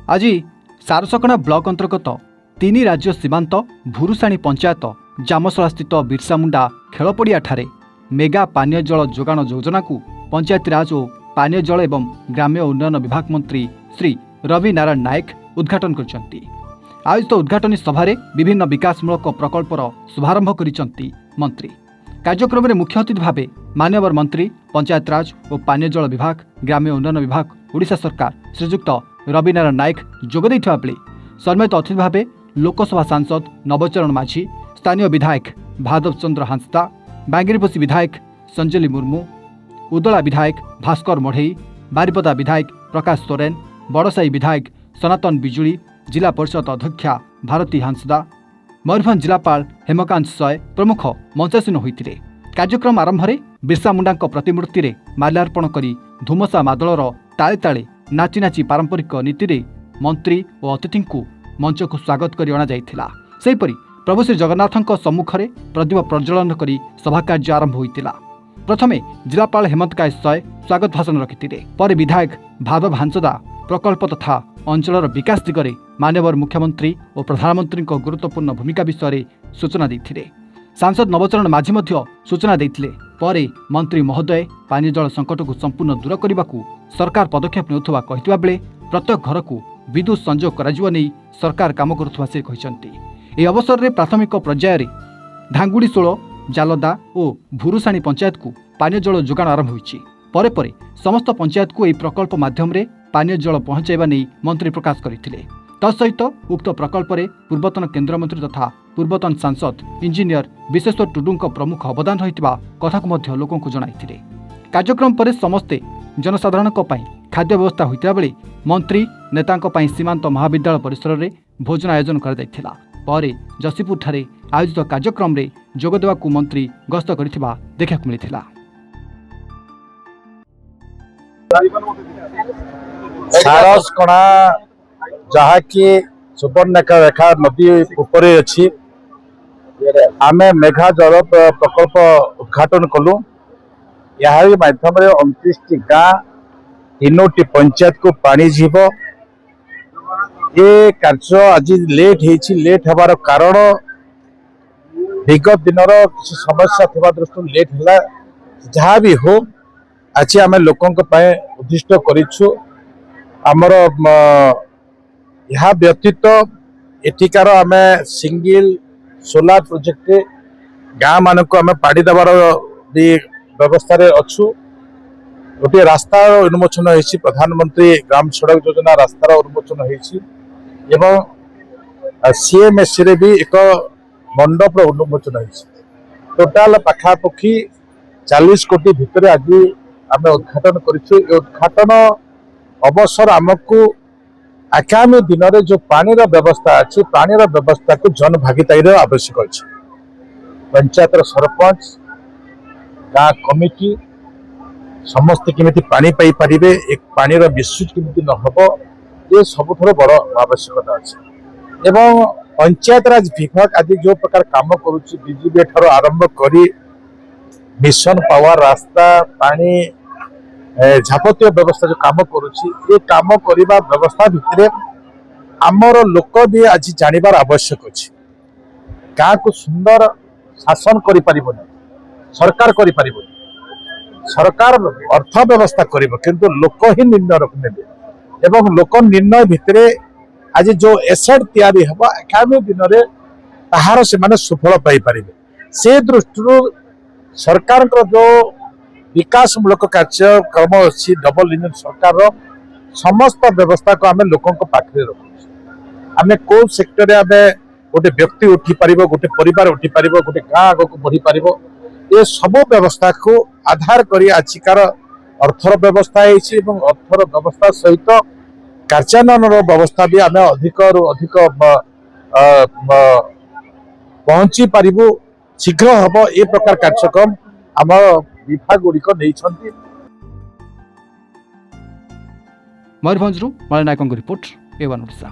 आज सारसकणा ब्लॉक अंतर्गत 3 राज्य सीमांत भुरुसाणी पंचायत जामसला स्थित बिरसा मुंडा खेलपड़िया ठारे मेगा पानीय जल जोगाण योजना को पंचायतीराज और पानीय जल एवं ग्राम्य उन्नयन विभाग मंत्री श्री रवि नारायण नायक उद्घाटन कर आयोजित उद्घाटनी सभार विभिन्न विकासमूलक प्रकल्पर शुभारंभ कर मंत्री। कार्यक्रम में मुख्य अतिथि भाव माननीय मंत्री पंचायतराज और पानीय जल विभाग ग्राम्य उन्नयन विभाग ओडिशा सरकार श्रीजुक्त रवि नारायण नायक जोगदे बेले सम्मानित अतिथि भाव लोकसभा सांसद नवचरण माझी, स्थानीय विधायक भादव चंद्र हांसदा, बांगिरीपोषी विधायक संजली मुर्मू, उदला विधायक भास्कर मढ़ई, बारिपदा विधायक प्रकाश सोरेन, बड़साई विधायक सनातन बिजुली, जिला परिषद अध्यक्षा भारती हांसदा, मयूरभंज जिलापाल हेमकांत सय प्रमुख मंचासीन होते। कार्यक्रम आरंभ में बिरसा मुंडा प्रतिमूर्ति में माल्यार्पण कर धुमसा मादलर ताले ताले नाची नाची पारंपरिक नीति रे मंत्री और अतिथि को मंच को स्वागत कर अणाଯାଇଥିଲା। सेहीपरि प्रभु श्री जगन्नाथ सम्मुख में प्रदीप प्रज्वलन कर सभा कार्य आरंभ होता। प्रथमे जिलापाल हेमंत काय सय स्वागत भाषण रखिथिले। पर विधायक भादव हांसदा प्रकल्प तथा अंचलर विकास दिगरे माननीय मुख्यमंत्री और प्रधानमंत्री गुरुत्वपूर्ण भूमिका विषय सूचना देथिले। सांसद नवचरण माझी मध्य सूचना देथिले। परे मंत्री महोदय पानी जल संकट को संपूर्ण दूर करने को सरकार पदक्षेप नेउथवा कहितबा बेले प्रत्येक घर को विद्युत संजोग कराजिवा नै सरकार काम करुथवा से कहिसंती। ए अवसर में प्राथमिक पर्याय रे धांगुड़ी सोल जालदा और भुरुसाणी पंचायत को पानी जल जोगाण आरंभ होईछि। परे परे समस्त पंचायत को यह प्रकल्प माध्यम रे पानी जल पहुंचाइबा नै मंत्री प्रकाश करथिले। तत्सहित उक्त प्रकल्प रे पूर्वतन केन्द्रमंत्री तथा पूर्वतन सांसद इंजीनियर विश्वेश्वर टुडुंक प्रमुख अवदान रहितबा कथा को मध्य लोकों को जणाइथिले। कार्यक्रम पर समस्ते जनसाधारणक पई खाद्य व्यवस्था होइता बेले मंत्री नेतांक पई सीमांत महाविद्यालय परिसर रे भोजन आयोजन करा जायथिला। परे जसीपुर ठारे आयोजित कार्यक्रम रे जोग देवा को मंत्री गस्त करथिबा देखा मिलिथिला। सारसकणा जहाँकि सुवर्णरेखा रेखा नदी ऊपर अच्छी आमे मेघा जल प्रकल्प उद्घाटन कलु। यार माध्यम 29 गाँ 3टी पंचायत को पानी जीव। ये कार्य आज लेट हबार कारण विगत दिन किसी समस्या थी दृष्टि लेट है। जहाँ भी हो आज आम लोकों उद्दिष्ट करूँ। आमर यह व्यतीत एठिकार आम सिंगल सोलार प्रोजेक्ट गाँ मान को आम पाड़ी देवार भी व्यवस्था अच्छु। गोटे रास्ता उन्मोचन होती प्रधानमंत्री ग्राम सड़क योजना रास्तार उन्मोचन होती सीएमएस रे भी एक मंडप उन्मोचन होती। टोटाल पाखापाखि 40 कोटी भितर आज आम उद्घाटन कर उद्घाटन अवसर आमको आगामी दिन में जो पानी व्यवस्था अच्छी पानी व्यवस्था को जन भागीदारी आवश्यक अच्छे। पंचायत सरपंच गाँ कमिटी समस्त केमिति पानी पाई पारिबे एक पानी मिसयूज केमिति न हो ये सबुठ बड़ आवश्यकता अच्छे। एवं पंचायत राज विभाग आज जो प्रकार काम करुच्ची बीजेपी ठार आरंभ करी मिशन पावर रास्ता पानी जाबतीय व्यवस्था जो काम करुच्ची ये काम करने व्यवस्था भितर आमर लोक भी आज जानिबार आवश्यक अच्छे। गाँ को सुंदर शासन करि परिबनी सरकार करि परिबनी। सरकार अर्थ व्यवस्था करिबो किंतु लोक ही निर्णय रखने एवं लोक निर्णय भितर आज जो एसेट तैयारी हबा आगामी दिन में ताहार से माने सुफल पाई परिबे। से दृष्टि सरकार जो विकासमूलक कार्यक्रम अच्छी डबल इंजन सरकार समस्त व्यवस्था को आम लोकों पाखे रखु। आम कौ सेक्टर आम गोटे व्यक्ति उठी पार गोटे परिवार उठी पार गोटे गाँ आग को बढ़ी पार ये सब व्यवस्था को आधार कर आजिकार अर्थर व्यवस्था अर्थर व्यवस्था सहित कार्यान्वयन व्यवस्था भी आम अधिक अधिक पहुंची पारिबु शीघ्र हम ये प्रकार कार्यक्रम आम विभाग गुड़िक नहीं। मयूरभंज मलय नायक रिपोर्ट A1 ओडिशा।